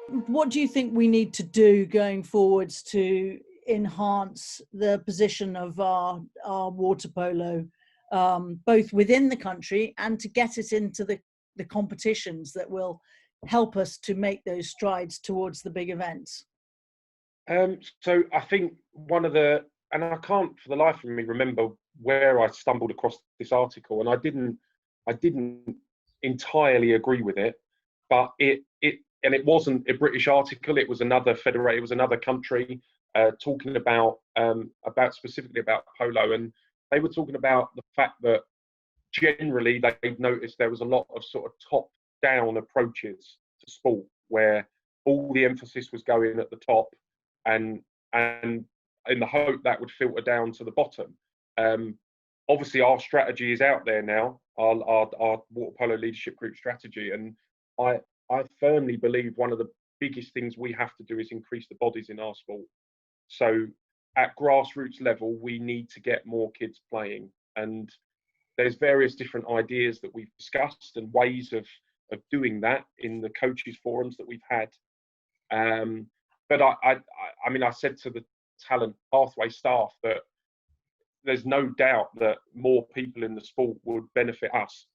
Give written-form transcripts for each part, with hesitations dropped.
What do you think we need to do going forwards to enhance the position of our water polo, both within the country and to get it into the competitions that will help us to make those strides towards the big events? So I think one of the, and I can't for the life of me remember where I stumbled across this article, and I didn't entirely agree with it, but it wasn't a British article. It was another federation. It was another country talking about specifically about polo, and they were talking about the fact that generally they'd noticed there was a lot of sort of top-down approaches to sport, where all the emphasis was going at the top, and in the hope that would filter down to the bottom. Obviously, our strategy is out there now, our water polo leadership group strategy, and I firmly believe one of the biggest things we have to do is increase the bodies in our sport. So at grassroots level, we need to get more kids playing, and there's various different ideas that we've discussed and ways of doing that in the coaches forums that we've had. But I mean, I said to the talent pathway staff that there's no doubt that more people in the sport would benefit us,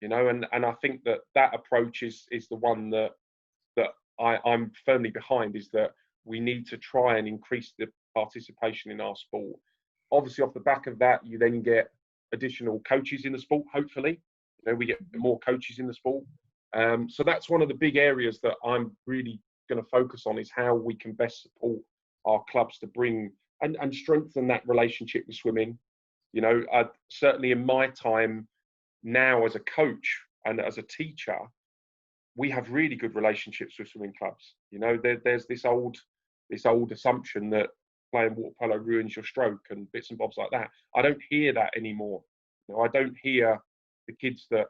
you know, and I think that approach is the one that I'm firmly behind, is that we need to try and increase the participation in our sport. Obviously, off the back of that, you then get additional coaches in the sport. Hopefully, you know, we get more coaches in the sport. So that's one of the big areas that I'm really going to focus on, is how we can best support our clubs to bring and strengthen that relationship with swimming. You know, certainly in my time now as a coach and as a teacher, we have really good relationships with swimming clubs. You know, there's this old assumption that playing water polo ruins your stroke and bits and bobs like that. I don't hear that anymore. You know, I don't hear the kids that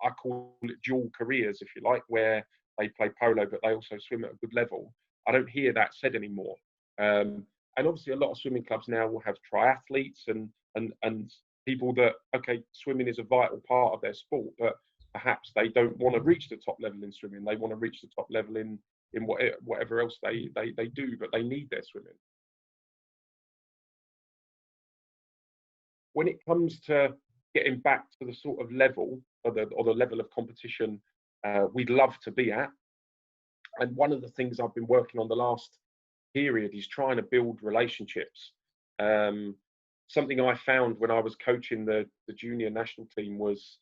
I call it dual careers, if you like, where they play polo but they also swim at a good level. I don't hear that said anymore. And obviously, a lot of swimming clubs now will have triathletes and people that, okay, swimming is a vital part of their sport, but perhaps they don't want to reach the top level in swimming. They want to reach the top level in whatever else they do, but they need their swimming. When it comes to getting back to the sort of level or the level of competition we'd love to be at, and one of the things I've been working on the last period is trying to build relationships. Something I found when I was coaching the junior national team was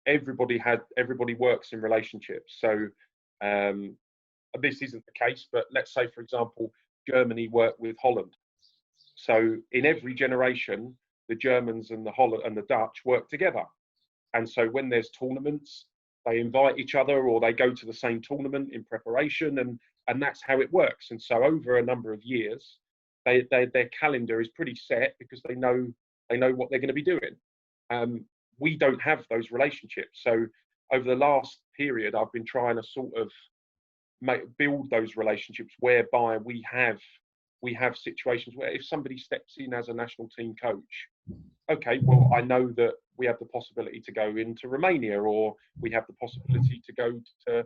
everybody works in relationships. So this isn't the case, but let's say, for example, Germany work with Holland. So in every generation, the Germans and the Dutch work together. And so when there's tournaments, they invite each other, or they go to the same tournament in preparation, and that's how it works. And so over a number of years, their calendar is pretty set, because they know what they're going to be doing. We don't have those relationships. So over the last period, I've been trying to sort of build those relationships, whereby we have situations where if somebody steps in as a national team coach, okay, well, I know that we have the possibility to go into Romania, or we have the possibility to go to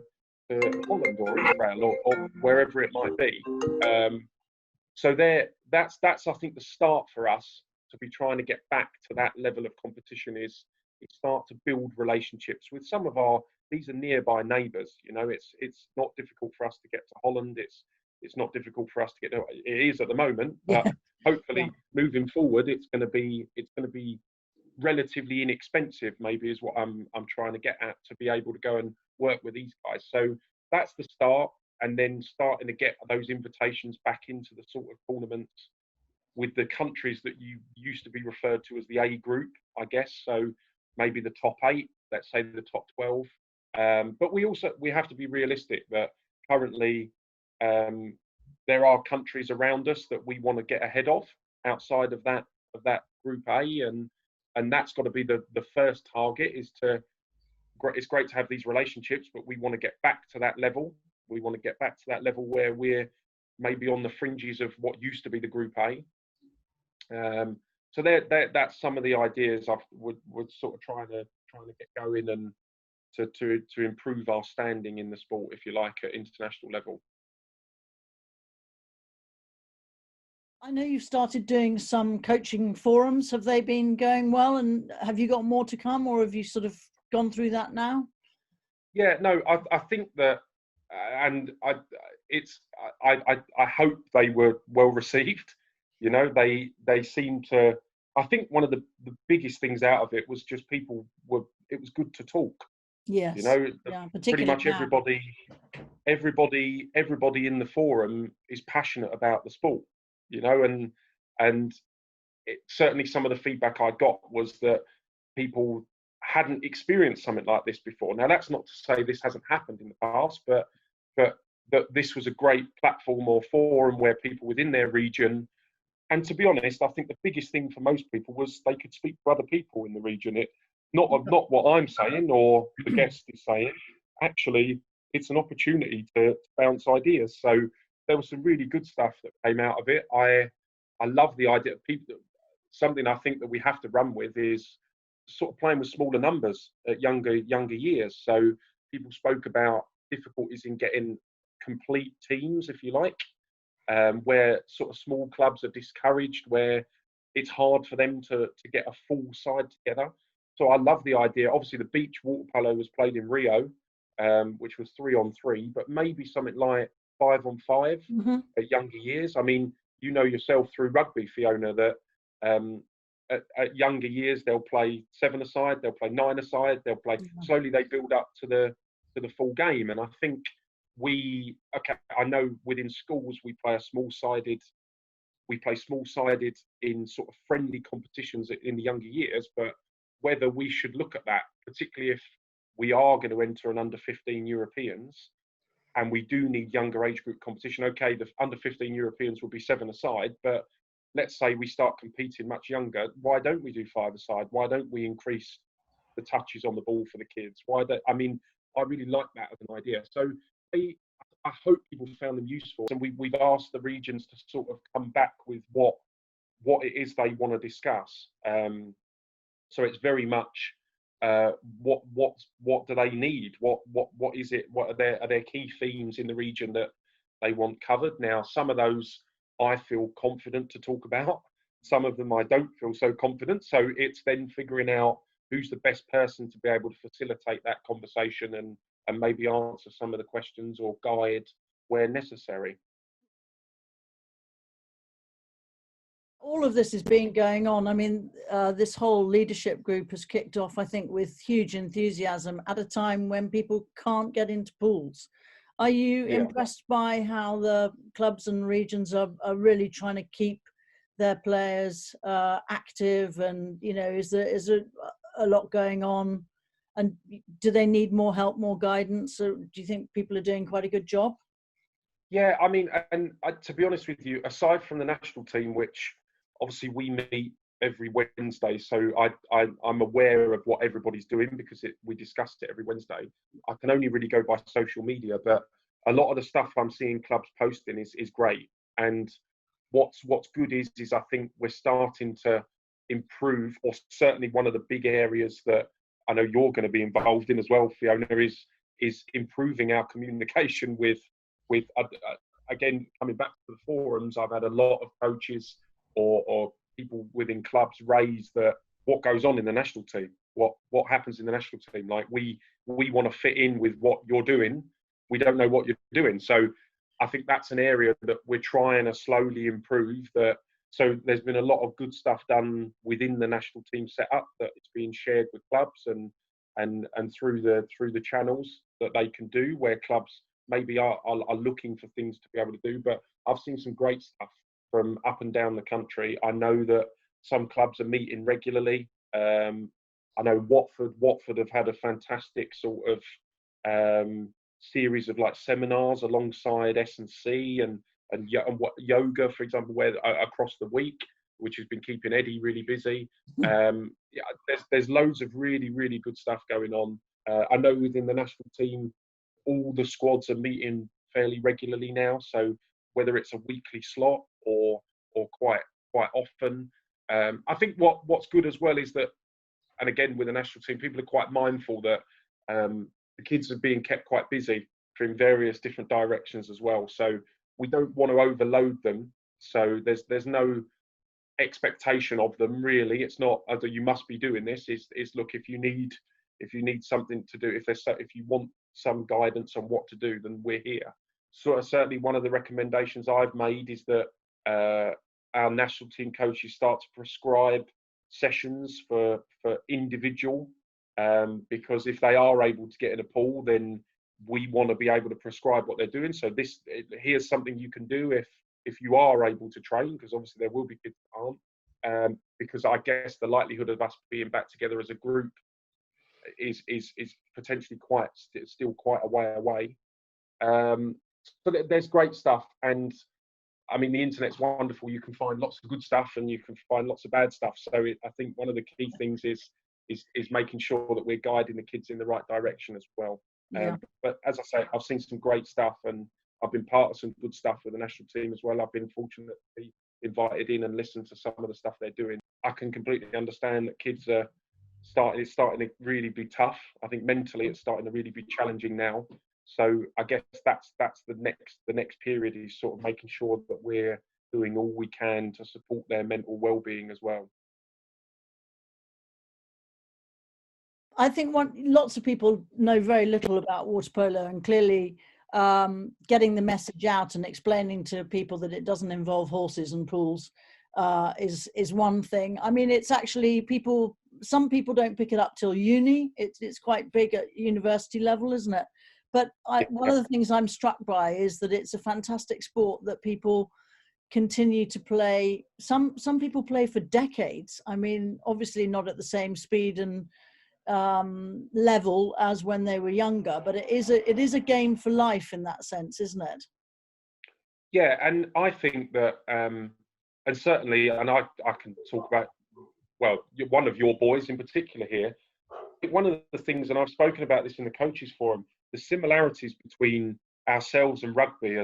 Holland or Israel or wherever it might be. So that's I think the start for us to be trying to get back to that level of competition, is start to build relationships with some of these are nearby neighbours. You know, it's not difficult for us to get to Holland. It's not difficult for us to get to, it is at the moment, but hopefully moving forward, it's going to be relatively inexpensive, maybe, is what I'm trying to get at, to be able to go and work with these guys. So that's the start, and then starting to get those invitations back into the sort of tournaments with the countries that you used to be referred to as the A group, I guess. So maybe the top 8, let's say the top 12. But we have to be realistic that currently there are countries around us that we want to get ahead of outside of that group A, and that's got to be the first target. It's great to have these relationships, but we want to get back to that level. We want to get back to that level where we're maybe on the fringes of what used to be the group A. So that's some of the ideas I would sort of trying to get going, and to improve our standing in the sport, if you like, at international level. I know you've started doing some coaching forums. Have they been going well, and have you got more to come, or have you sort of gone through that now? Yeah, no, I think that, and I hope they were well received. You know, they seem to. I think one of the biggest things out of it was just people were. It was good to talk. You Yes. know, Yeah, pretty particularly much now. everybody in the forum is passionate about the sport. You know, and certainly some of the feedback I got was that people hadn't experienced something like this before. Now, that's not to say this hasn't happened in the past, but that this was a great platform or forum where people within their region, and to be honest, I think the biggest thing for most people was they could speak to other people in the region. It not what I'm saying or the guest is saying. Actually, it's an opportunity to bounce ideas. So there was some really good stuff that came out of it. I love the idea of people. Something I think that we have to run with is sort of playing with smaller numbers at younger years. So people spoke about difficulties in getting complete teams, if you like, where sort of small clubs are discouraged, where it's hard for them to get a full side together. So I love the idea. Obviously, the beach water polo was played in Rio, which was 3-on-3, but maybe something like 5-on-5 Hmm. at younger years. I mean, you know yourself through rugby, Fiona, that um, at younger years they'll play 7-a-side, they'll play 9-a-side, they'll play. Slowly they build up to the full game, and I think I know within schools we play small sided in sort of friendly competitions in the younger years, but whether we should look at that, particularly if we are going to enter an under 15 Europeans and we do need younger age group competition. Okay, the under 15 Europeans will be 7-a-side, but let's say we start competing much younger. Why don't we do 5-a-side? Why don't we increase the touches on the ball for the kids? I mean, I really like that as an idea. So I hope people found them useful. And we've asked the regions to sort of come back with what it is they want to discuss. So it's very much what do they need? What is it? What are their key themes in the region that they want covered? Now, some of those I feel confident to talk about. Some of them I don't feel so confident. So it's then figuring out who's the best person to be able to facilitate that conversation and maybe answer some of the questions or guide where necessary. All of this has been going on. I mean, this whole leadership group has kicked off, I think, with huge enthusiasm at a time when people can't get into pools. Are you Yeah. impressed by how the clubs and regions are really trying to keep their players active? And, you know, is there a lot going on? And do they need more help, more guidance? Or do you think people are doing quite a good job? Yeah, I mean, and to be honest with you, aside from the national team, which obviously we meet every Wednesday, so I'm aware of what everybody's doing because we discussed it every Wednesday. I can only really go by social media, but a lot of the stuff I'm seeing clubs posting is great. And what's good is I think we're starting to improve, or certainly one of the big areas that I know you're going to be involved in as well, Fiona, is improving our communication with again, coming back to the forums. I've had a lot of coaches or people within clubs raise that what goes on in the national team, what happens in the national team. Like we want to fit in with what you're doing. We don't know what you're doing. So I think that's an area that we're trying to slowly improve. So there's been a lot of good stuff done within the national team setup that it's being shared with clubs and through the channels that they can do, where clubs maybe are looking for things to be able to do. But I've seen some great stuff from up and down the country. I know that some clubs are meeting regularly. I know Watford have had a fantastic sort of series of like seminars alongside S&C and yoga, for example, where across the week, which has been keeping Eddie really busy. Yeah, there's loads of really, really good stuff going on. I know within the national team, all the squads are meeting fairly regularly now. So whether it's a weekly slot or quite often, I think what's good as well is that, and again with the national team, people are quite mindful that the kids are being kept quite busy in various different directions as well. So we don't want to overload them. So there's no expectation of them really. It's not either you must be doing this. It's look, if you need something to do, if you want some guidance on what to do, then we're here. So certainly one of the recommendations I've made is that our national team coaches start to prescribe sessions for individual, because if they are able to get in a pool, then we want to be able to prescribe what they're doing. So here's something you can do if you are able to train, because obviously there will be kids that aren't, because I guess the likelihood of us being back together as a group is potentially still quite a way away. So there's great stuff, and I mean the internet's wonderful. You can find lots of good stuff and you can find lots of bad stuff. So I think one of the key things is making sure that we're guiding the kids in the right direction as well. Yeah. But as I say, I've seen some great stuff, and I've been part of some good stuff with the national team as well. I've been fortunate to be invited in and listen to some of the stuff they're doing. I can completely understand that kids are it's starting to really be tough. I think mentally it's starting to really be challenging now. So I guess that's the next period is sort of making sure that we're doing all we can to support their mental well-being as well. I think lots of people know very little about water polo, and clearly getting the message out and explaining to people that it doesn't involve horses and pools is one thing. I mean, it's actually some people don't pick it up till uni. It's quite big at university level, isn't it? But one of the things I'm struck by is that it's a fantastic sport that people continue to play. Some people play for decades. I mean, obviously not at the same speed and level as when they were younger, but it is a game for life in that sense, isn't it? Yeah, and I think that, and certainly, and I can talk about, well, one of your boys in particular here. One of the things, and I've spoken about this in the coaches forum, the similarities between ourselves and rugby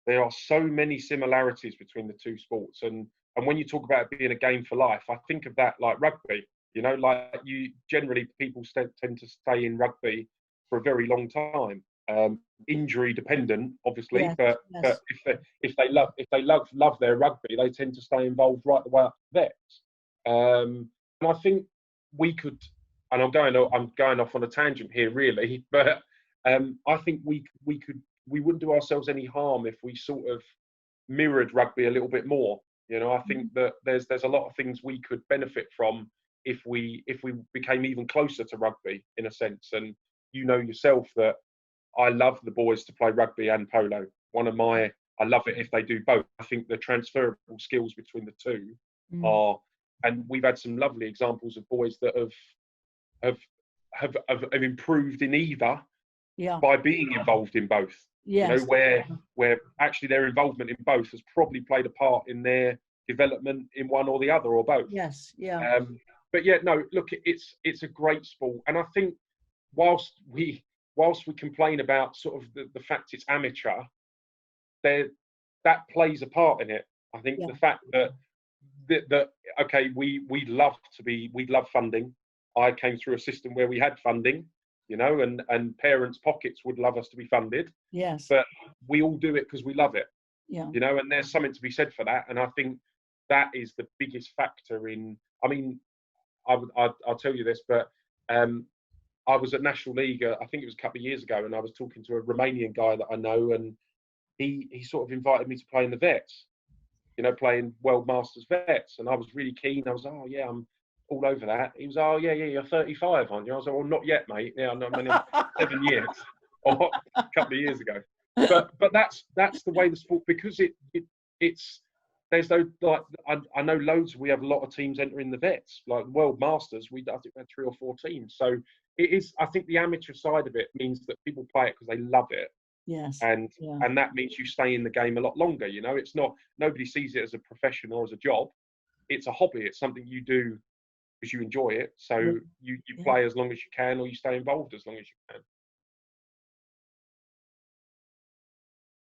there are so many similarities between the two sports. And when you talk about it being a game for life, I think of that like rugby. You know, like people tend to stay in rugby for a very long time. Injury dependent, obviously, Yes, but if they love their rugby, they tend to stay involved right the way up to vets. And I think we could, and I'm going off on a tangent here, really, but I think we wouldn't do ourselves any harm if we sort of mirrored rugby a little bit more. You know, I think that there's a lot of things we could benefit from if we became even closer to rugby in a sense. And you know yourself that I love the boys to play rugby and polo. I love it if they do both. I think the transferable skills between the two are, and we've had some lovely examples of boys that have improved in either by being involved in both. Yes. You know, where actually their involvement in both has probably played a part in their development in one or the other or both. Yes, yeah. But yeah, no, look, it's a great sport, and I think whilst we complain about sort of the fact it's amateur, that plays a part in it. I think the fact that okay, we'd love funding. I came through a system where we had funding, you know, and parents' pockets would love us to be funded. Yes. But we all do it because we love it. Yeah. You know, and there's something to be said for that. And I think that is the biggest factor in. I mean, I'll tell you this, but I was at National League, I think it was a couple of years ago, and I was talking to a Romanian guy that I know, and he sort of invited me to play in the vets, you know, playing World Masters vets, and I was really keen. I was, oh yeah, I'm all over that. He was, oh yeah, you're 35, aren't you? I was like, well, not yet, mate. Yeah, I'm only 7 years, or a couple of years ago. But that's the way the sport, because it's there's no, like, I know loads. We have a lot of teams entering the vets, like World Masters. I think we had 3 or 4 teams. So it is. I think the amateur side of it means that people play it because they love it. Yes. And that means you stay in the game a lot longer. You know, it's not, nobody sees it as a profession or as a job. It's a hobby. It's something you do because you enjoy it. So you play as long as you can, or you stay involved as long as you can.